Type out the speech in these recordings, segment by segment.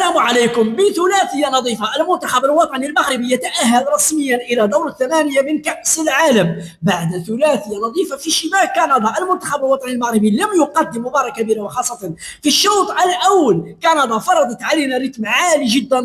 السلام عليكم. بثلاثية نظيفة المنتخب الوطني المغربي يتأهل رسميا إلى دور الثمانية من كأس العالم بعد ثلاثية نظيفة في شباك كندا. المنتخب الوطني المغربي لم يقدم مباراة كبيرة، وخاصة في الشوط الأول كندا فرضت علينا رتم عالي جدا،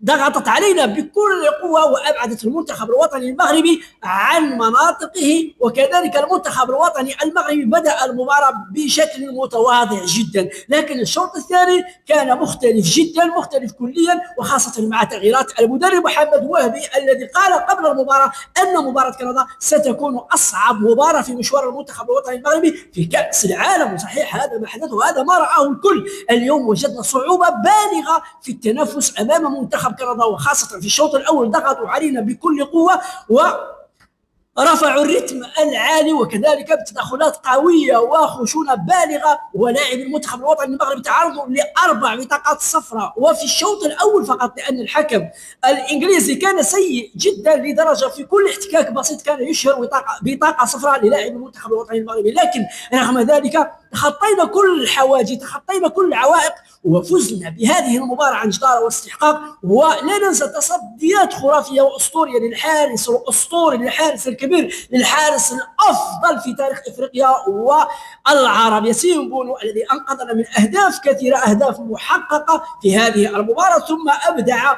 ضغطت علينا بكل قوة وأبعدت المنتخب الوطني المغربي عن مناطقه. وكذلك المنتخب الوطني المغربي بدأ المباراة بشكل متواضع جدا، لكن الشوط الثاني كان مختلف جدا، مختلف كليا، وخاصة مع تغييرات المدرب محمد وهبي الذي قال قبل المباراة أن مباراة كندا ستكون أصعب مباراة في مشوار المنتخب الوطني المغربي في كأس العالم. وصحيح هذا ما حدث وهذا ما رآه الكل. اليوم وجدنا صعوبة بالغة في التنفس أمام منتخب كندا، وخاصة في الشوط الأول ضغطوا علينا بكل قوة ورفعوا الرتم العالي، وكذلك بتدخلات قوية وخشونة بالغة، ولاعب المنتخب الوطني المغربي تعرضوا ل4 بطاقات صفراء وفي الشوط الأول فقط، لأن الحكم الإنجليزي كان سيء جدا لدرجة في كل احتكاك بسيط كان يشهر بطاقة صفراء للاعب المنتخب الوطني المغربي. لكن رغم ذلك تخطينا كل الحواجز، تخطينا كل العوائق، وفزنا بهذه المباراة عن جدارة واستحقاق. ولا ننسى تصديات خرافية وأسطورية للحارس الأسطوري، للحارس الكبير، للحارس الأفضل في تاريخ إفريقيا والعرب، ياسين بونو، الذي أنقذنا من أهداف كثيرة، أهداف محققة في هذه المباراة. ثم أبدع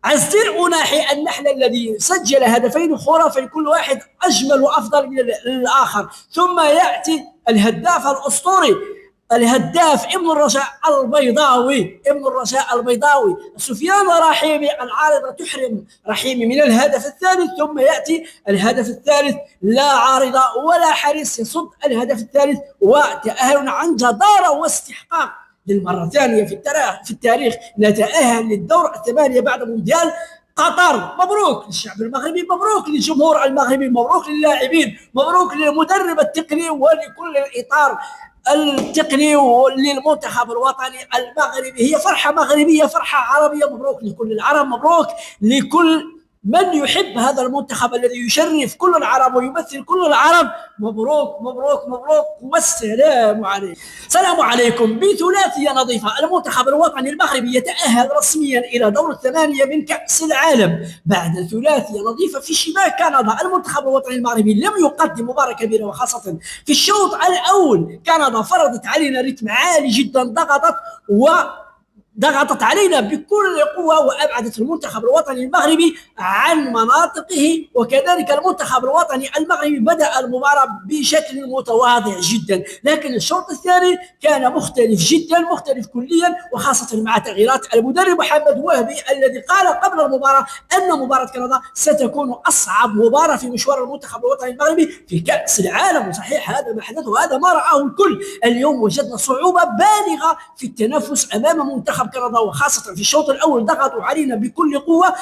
عز الدين أناحي النحل الذي سجل هدفين خرافي، كل واحد أجمل وأفضل من الآخر. ثم يأتي الهداف الأسطوري، الهداف ابن الرجاء البيضاوي سفيان رحيمي، العارضة تحرم رحيمي من الهدف الثالث. ثم يأتي الهدف الثالث، لا عارضة ولا حارس يصد الهدف الثالث، وتأهل عن جدارة واستحقاق. للمرة الثانية في التاريخ نتأهل للدور الثمانية بعد مونديال قطر. مبروك للشعب المغربي، مبروك للجمهور المغربي، مبروك للاعبين، مبروك للمدرب التقني ولكل الإطار التقني للمنتخب الوطني المغربي. هي فرحة مغربية، فرحة عربية. مبروك لكل العرب، مبروك لكل من يحب هذا المنتخب الذي يشرف كل العرب ويمثل كل العرب. مبروك مبروك مبروك، والسلام عليكم. السلام عليكم. بثلاثية نظيفة المنتخب الوطني المغربي يتأهل رسميا إلى دور الثمانية من كأس العالم بعد ثلاثية نظيفة في شباك كندا. المنتخب الوطني المغربي لم يقدم مباراة كبيرة، وخاصة في الشوط الأول كندا فرضت علينا رتم عالي جدا، ضغطت علينا بكل قوة وأبعدت المنتخب الوطني المغربي عن مناطقه. وكذلك المنتخب الوطني المغربي بدأ المباراة بشكل متواضع جدا، لكن الشوط الثاني كان مختلف جدا، مختلف كليا، وخاصة مع تغييرات المدرب محمد وهبي الذي قال قبل المباراة أن مباراة كندا ستكون أصعب مباراة في مشوار المنتخب الوطني المغربي في كأس العالم. وصحيح هذا ما حدث وهذا ما رآه الكل. اليوم وجدنا صعوبة بالغة في التنفس أمام منتخب كندا، وخاصة في الشوط الأول ضغطوا علينا بكل قوة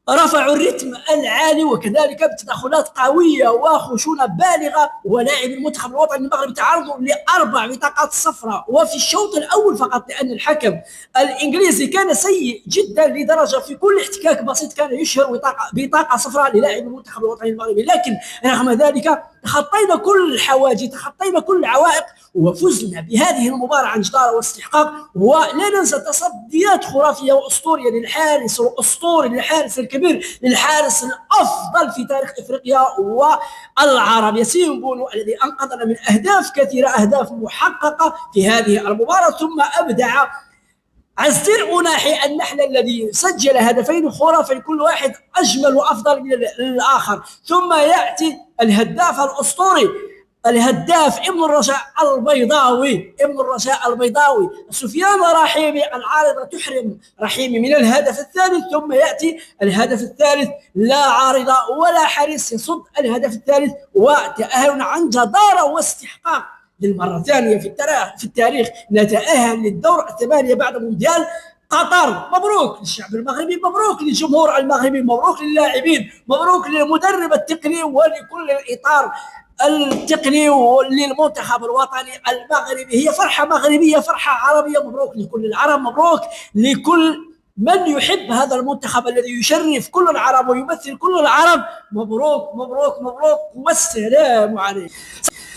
ورفعوا الرتم العالي، وكذلك بتدخلات قوية وخشونة بالغة، ولاعب المنتخب الوطني المغربي تعرضوا ل4 بطاقات صفراء وفي الشوط الأول فقط، لأن الحكم الإنجليزي كان سيء جدا لدرجة في كل احتكاك بسيط كان يشهر بطاقة صفراء للاعب المنتخب الوطني المغربي. لكن رغم ذلك تخطينا كل الحواجز، تخطينا كل العوائق، وفزنا بهذه المباراة عن جدارة واستحقاق. ولا ننسى تصديات خرافية وأسطورية للحارس الأسطوري، للحارس الكبير، للحارس الأفضل في تاريخ إفريقيا والعرب، ياسين بونو، الذي أنقذنا من أهداف كثيرة، أهداف محققة في هذه المباراة. ثم أبدع عز الدين أناحي النحل الذي سجل هدفين خرافي، كل واحد أجمل وأفضل من الآخر. ثم يأتي الهداف الأسطوري، الهداف ابن الرجاء البيضاوي سفيان رحيمي، العارضة تحرم رحيمي من الهدف الثالث. ثم يأتي الهدف الثالث، لا عارضة ولا حارس يصد الهدف الثالث، وتأهل عن جدارة واستحقاق. للمرة الثانية في التاريخ نتأهل للدور الثمانية بعد مونديال قطر. مبروك للشعب المغربي، مبروك للجمهور المغربي، مبروك للاعبين، مبروك للمدرب التقني ولكل الإطار التقني للمنتخب الوطني المغربي. هي فرحة مغربية، فرحة عربية. مبروك لكل العرب، مبروك لكل من يحب هذا المنتخب الذي يشرف كل العرب ويمثل كل العرب. مبروك مبروك مبروك، والسلام عليكم.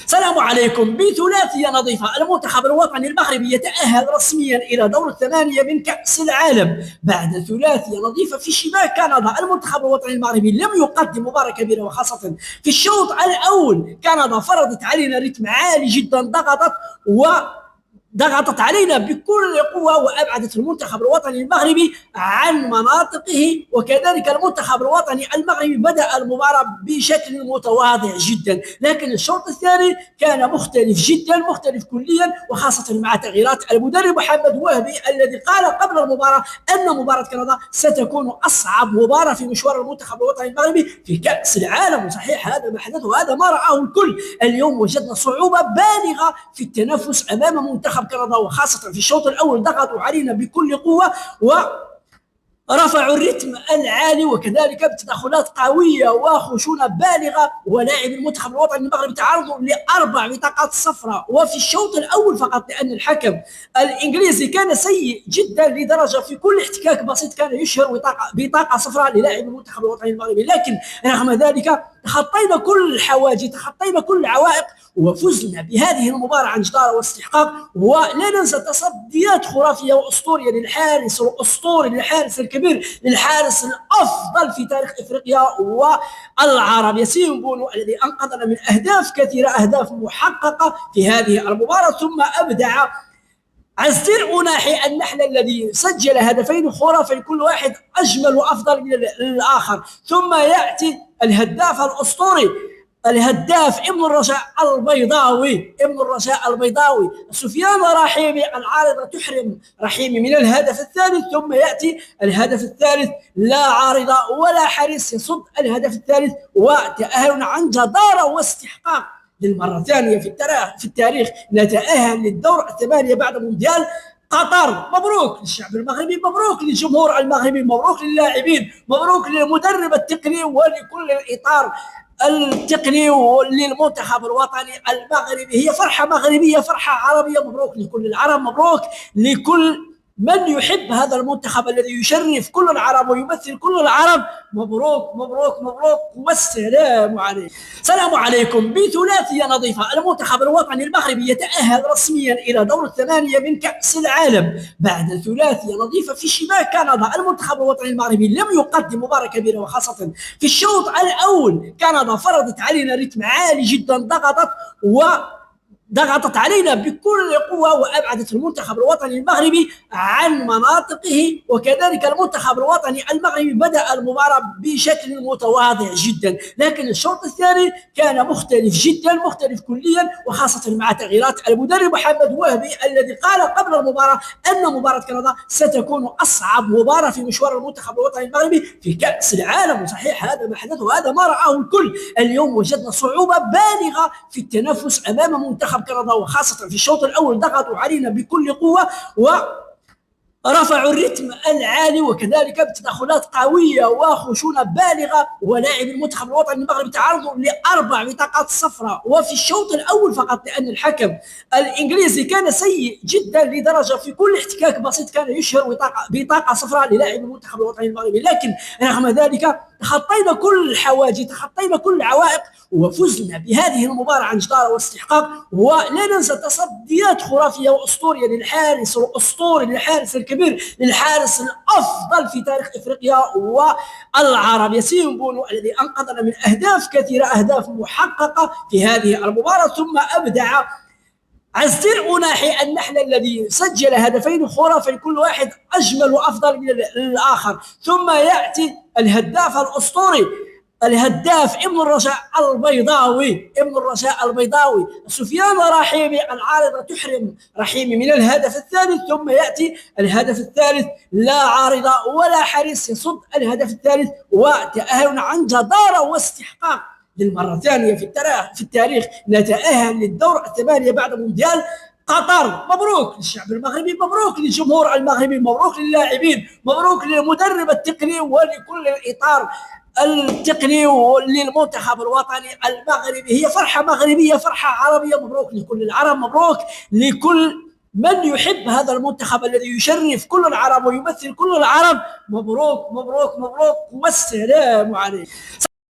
سلام عليكم. بثلاثية نظيفة المنتخب الوطني المغربي يتأهل رسميا إلى دور الثمانية من كأس العالم بعد ثلاثية نظيفة في شباك كندا. المنتخب الوطني المغربي لم يقدم مباراة كبيرة، وخاصة في الشوط الأول كندا فرضت علينا رتم عالي جدا، ضغطت علينا بكل قوة وأبعدت المنتخب الوطني المغربي عن مناطقه، وكذلك المنتخب الوطني المغربي بدأ المباراة بشكل متواضع جدا، لكن الشوط الثاني كان مختلف جدا، مختلف كليا، وخاصة مع تغييرات المدرب محمد وهبي الذي قال قبل المباراة أن مباراة كندا ستكون أصعب مباراة في مشوار المنتخب الوطني المغربي في كأس العالم. وصحيح هذا ما حدث وهذا ما رآه الكل. اليوم وجدنا صعوبة بالغة في التنافس أمام منتخب كندا، وخاصة في الشوط الأول ضغطوا علينا بكل قوة ورفعوا الرتم العالي، وكذلك بتدخلات قوية وخشونة بالغة، ولاعب المنتخب الوطني المغربي تعرضوا ل4 بطاقات صفراء وفي الشوط الأول فقط، لأن الحكم الإنجليزي كان سيء جدا لدرجة في كل احتكاك بسيط كان يشهر بطاقة صفراء للاعب المنتخب الوطني المغربي. لكن رغم ذلك تخطينا كل الحواجز، تخطينا كل العوائق، وفزنا بهذه المباراة عن جدارة واستحقاق. ولا ننسى تصديات خرافية وأسطورية للحارس الأسطوري، للحارس الكبير، للحارس الأفضل في تاريخ إفريقيا والعرب، ياسين بونو، الذي أنقذنا من أهداف كثيرة، أهداف محققة في هذه المباراة. ثم أبدع عز الدين أناحي النحل الذي سجل هدفين خرافيين، كل واحد أجمل وأفضل من الآخر. ثم يأتي الهداف الأسطوري، الهداف ابن الرجاء البيضاوي سفيان رحيمي، العارضة تحرم رحيمي من الهدف الثالث. ثم يأتي الهدف الثالث، لا عارضة ولا حارس يصد الهدف الثالث، وتأهل عن جدارة واستحقاق. للمرة الثانية في التاريخ نتأهل للدور الثمانية بعد مونديال قطر. مبروك للشعب المغربي، مبروك للجمهور المغربي، مبروك للاعبين، مبروك للمدرب التقني ولكل الإطار التقني للمنتخب الوطني المغربي. هي فرحة مغربية، فرحة عربية. مبروك لكل العرب، مبروك لكل من يحب هذا المنتخب الذي يشرف كل العرب ويمثل كل العرب. مبروك مبروك مبروك، والسلام عليكم. سلام عليكم. بثلاثية نظيفة المنتخب الوطني المغربي يتأهل رسميا إلى دور الثمانية من كأس العالم بعد ثلاثية نظيفة في شباك كندا. المنتخب الوطني المغربي لم يقدم مباراة كبيرة، وخاصة في الشوط الأول كندا فرضت علينا رتم عالي جدا، ضغطت علينا بكل قوة وأبعدت المنتخب الوطني المغربي عن مناطقه، وكذلك المنتخب الوطني المغربي بدأ المباراة بشكل متواضع جدا، لكن الشوط الثاني كان مختلف جدا، مختلف كليا، وخاصة مع تغييرات المدرب محمد وهبي الذي قال قبل المباراة أن مباراة كندا ستكون أصعب مباراة في مشوار المنتخب الوطني المغربي في كأس العالم. وصحيح هذا ما حدث وهذا ما رآه الكل. اليوم وجدنا صعوبة بالغة في التنافس أمام منتخب كندا، وخاصة في الشوط الأول ضغطوا علينا بكل قوة ورفعوا الرتم العالي، وكذلك بتدخلات قوية وخشونة بالغة، ولاعب المنتخب الوطني المغربي تعرضوا ل4 بطاقات صفراء وفي الشوط الأول فقط، لأن الحكم الإنجليزي كان سيء جدا لدرجة في كل احتكاك بسيط كان يشهر بطاقة صفراء للاعب المنتخب الوطني المغربي. لكن رغم ذلك تخطينا كل الحواجز، تخطينا كل العوائق، وفزنا بهذه المباراة عن جدارة واستحقاق. ولا ننسى تصديات خرافية وأسطورية للحارس الأسطوري، للحارس الكبير، للحارس الأفضل في تاريخ إفريقيا والعرب، ياسين بونو، الذي أنقذنا من أهداف كثيرة، أهداف محققة في هذه المباراة. ثم أبدع عز الدين أناحي النحل الذي سجل هدفين خرافيين، كل واحد أجمل وأفضل من الآخر. ثم يأتي الهداف الأسطوري، الهداف ابن الرجاء البيضاوي سفيان رحيمي، العارضة تحرم رحيمي من الهدف الثالث. ثم يأتي الهدف الثالث، لا عارضة ولا حارس يصد الهدف الثالث، وتأهل عن جدارة واستحقاق. للمرة الثانية في التاريخ نتأهل للدور الثمانية بعد مونديال قطر. مبروك للشعب المغربي، مبروك للجمهور المغربي، مبروك للاعبين، مبروك للمدرب التقني ولكل الإطار التقني للمنتخب الوطني المغربي. هي فرحة مغربية، فرحة عربية. مبروك لكل العرب، مبروك لكل من يحب هذا المنتخب الذي يشرف كل العرب ويمثل كل العرب. مبروك مبروك مبروك، والسلام عليكم.